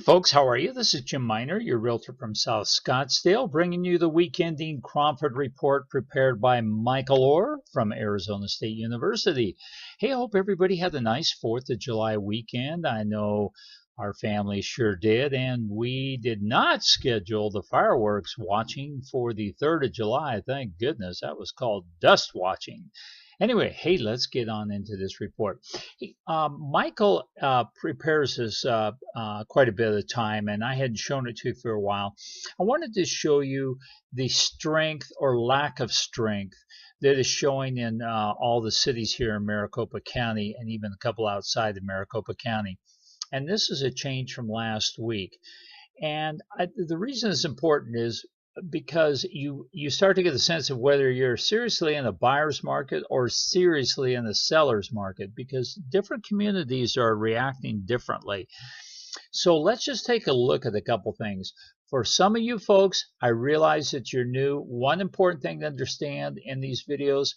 folks, how are you? This is Jim Miner, your realtor from South Scottsdale, bringing you the week-ending Cromford report prepared by Michael Orr from Arizona State University. Hey, I hope everybody had a nice 4th of July weekend. I know our family sure did, and we did not schedule the fireworks watching for the 3rd of July. Thank goodness. That was called dust watching. Anyway, hey, let's get on into this report. Michael prepares this quite a bit of the time, and I hadn't shown it to you for a while. I wanted to show you the strength or lack of strength that is showing in all the cities here in Maricopa County and even a couple outside of Maricopa County. And this is a change from last week. And the reason it's important is because you start to get a sense of whether you're seriously in a buyer's market or seriously in a seller's market, because different communities are reacting differently. So let's just take a look at a couple things. For some of you folks, I realize that you're new. One important thing to understand in these videos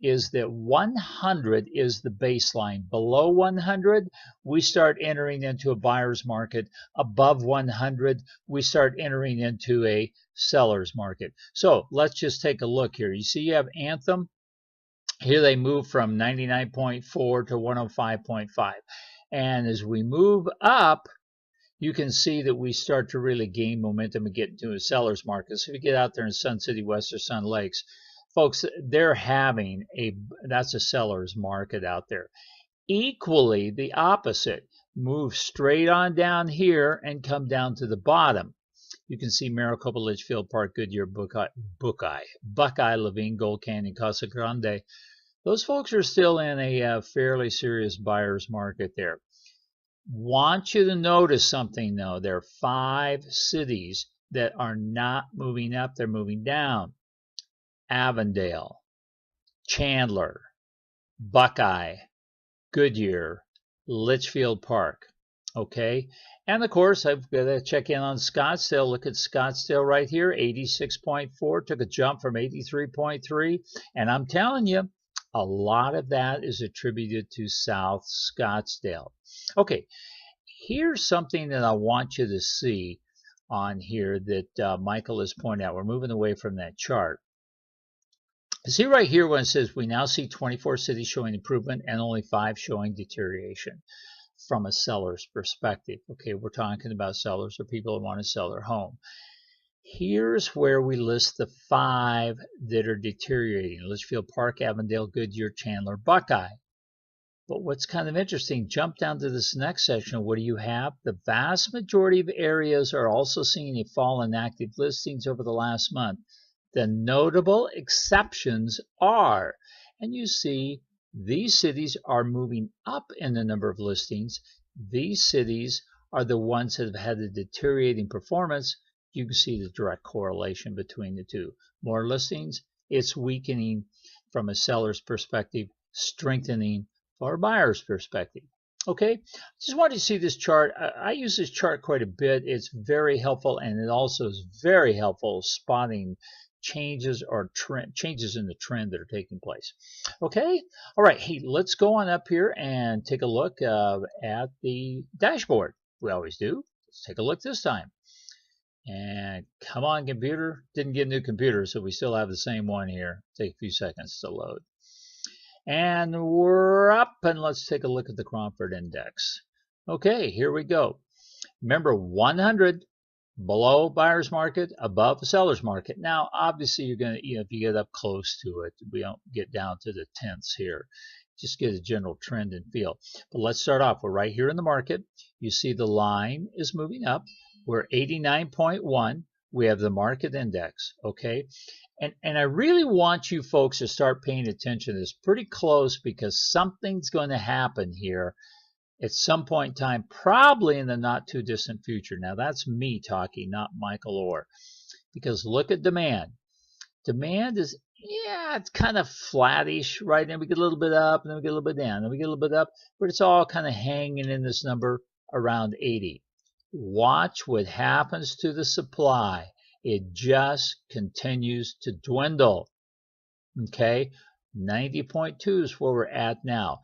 is that 100 is the baseline. Below 100, we start entering into a buyer's market. Above 100, we start entering into a seller's market. So let's just take a look here. You see you have Anthem. Here they move from 99.4 to 105.5. And as we move up, you can see that we start to really gain momentum and get into a seller's market. So if you get out there in Sun City West or Sun Lakes, folks, they're having that's a seller's market out there. Equally, the opposite, move straight on down here and come down to the bottom. You can see Maricopa, Litchfield Park, Goodyear, Buckeye, Levine, Gold Canyon, Casa Grande. Those folks are still in a fairly serious buyer's market there. Want you to notice something, though. There are 5 cities that are not moving up, they're moving down. Avondale, Chandler, Buckeye, Goodyear, Litchfield Park. Okay, and of course I've got to check in on Scottsdale. Look at Scottsdale right here, 86.4, took a jump from 83.3, and I'm telling you, a lot of that is attributed to South Scottsdale. Okay, here's something that I want you to see on here that Michael has pointed out. We're moving away from that chart. See right here when it says we now see 24 cities showing improvement and only 5 showing deterioration from a seller's perspective. Okay, we're talking about sellers or people who want to sell their home. Here's where we list the 5 that are deteriorating: Litchfield Park, Avondale, Goodyear, Chandler, Buckeye. But what's kind of interesting, jump down to this next section. What do you have? The vast majority of areas are also seeing a fall in active listings over the last month. The notable exceptions are, and you see these cities are moving up in the number of listings. These cities are the ones that have had a deteriorating performance. You can see the direct correlation between the two. More listings, it's weakening from a seller's perspective, strengthening from a buyer's perspective. Okay, just wanted to see this chart. I use this chart quite a bit. It's very helpful, and it also is very helpful spotting changes or changes in the trend that are taking place. Okay, all right, hey, let's go on up here and take a look at the dashboard. We always do. Let's take a look this time. And come on, computer. Didn't get a new computer, so we still have the same one here. Take a few seconds to load. And we're up, and let's take a look at the Cromford Index. Okay, here we go. Remember, 100 below buyer's market, above the seller's market. Now, obviously, you're going to, if you get up close to it, we don't get down to the tenths here. Just get a general trend and feel. But let's start off. We're right here in the market. You see the line is moving up. We're 89.1. We have the market index, okay? And I really want you folks to start paying attention to this pretty close, because something's going to happen here at some point in time, probably in the not too distant future. Now that's me talking, not Michael Orr. Because look at demand. Demand is, yeah, it's kind of flattish, right? Then we get a little bit up, and then we get a little bit down, then we get a little bit up, but it's all kind of hanging in this number around 80. Watch what happens to the supply. It just continues to dwindle. Okay, 90.2 is where we're at now.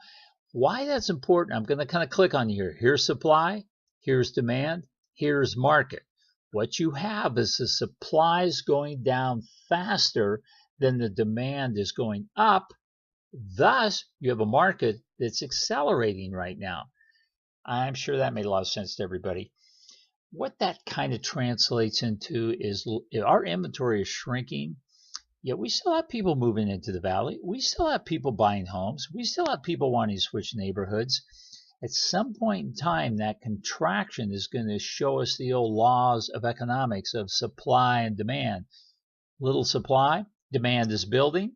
Why that's important, I'm going to kind of click on here. Here's supply, here's demand, Here's market. What you have is the supply is going down faster than the demand is going up. Thus, you have a market that's accelerating right now. I'm sure that made a lot of sense to everybody. What that kind of translates into is our inventory is shrinking, yet we still have people moving into the valley. We still have people buying homes. We still have people wanting to switch neighborhoods. At some point in time, that contraction is going to show us the old laws of economics of supply and demand. Little supply, demand is building,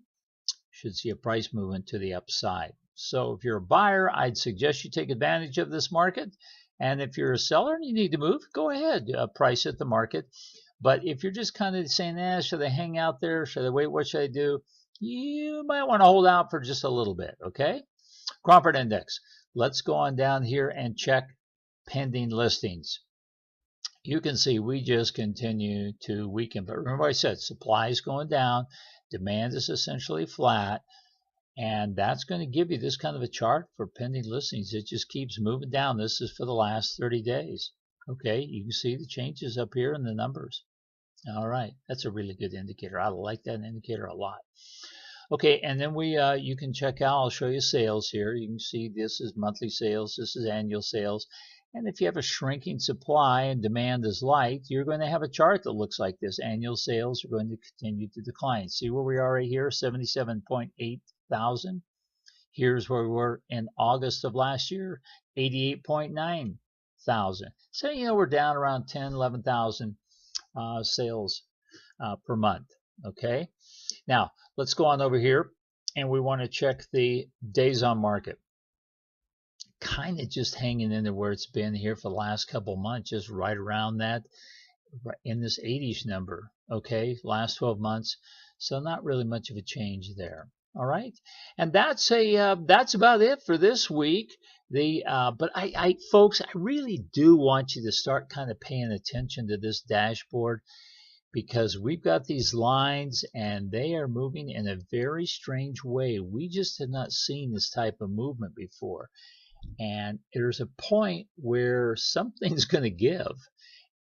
should see a price movement to the upside. So if you're a buyer, I'd suggest you take advantage of this market. And if you're a seller and you need to move, go ahead, price at the market. But if you're just kind of saying, should I hang out there? Should I wait? What should I do? You might want to hold out for just a little bit, okay? Cromford Index. Let's go on down here and check pending listings. You can see we just continue to weaken. But remember I said supply is going down. Demand is essentially flat. And that's going to give you this kind of a chart for pending listings. It just keeps moving down. This is for the last 30 days. Okay, you can see the changes up here in the numbers. All right, that's a really good indicator. I like that indicator a lot. Okay, and then you can check out, I'll show you sales here. You can see this is monthly sales, this is annual sales. And if you have a shrinking supply and demand is light, you're going to have a chart that looks like this. Annual sales are going to continue to decline. See where we are right here, 77.8 thousand. Here's where we were in August of last year, 88.9 thousand. So we're down around 10, 11,000 sales per month. Okay, now let's go on over here, and we want to check the days on market. Kind of just hanging in there where it's been here for the last couple months, just right around that, in this 80s number. Okay, last 12 months. So not really much of a change there. All right, and that's about it for this week. But folks, I really do want you to start kind of paying attention to this dashboard, because we've got these lines and they are moving in a very strange way. We just have not seen this type of movement before, and there's a point where something's going to give.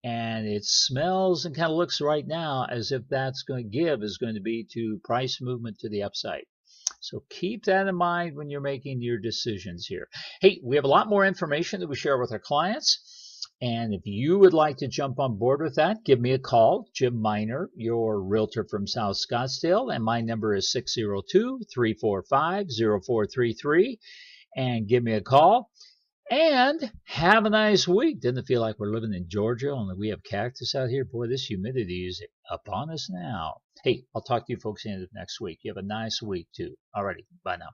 And it smells and kind of looks right now as if that's going to give is going to be to price movement to the upside. So keep that in mind when you're making your decisions here. Hey, we have a lot more information that we share with our clients. And if you would like to jump on board with that, give me a call. Jim Miner, your realtor from South Scottsdale. And my number is 602-345-0433. And give me a call. And have a nice week. Doesn't it feel like we're living in Georgia, only we have cactus out here? Boy, this humidity is upon us now. Hey, I'll talk to you folks in next week. You have a nice week, too. Alrighty, bye now.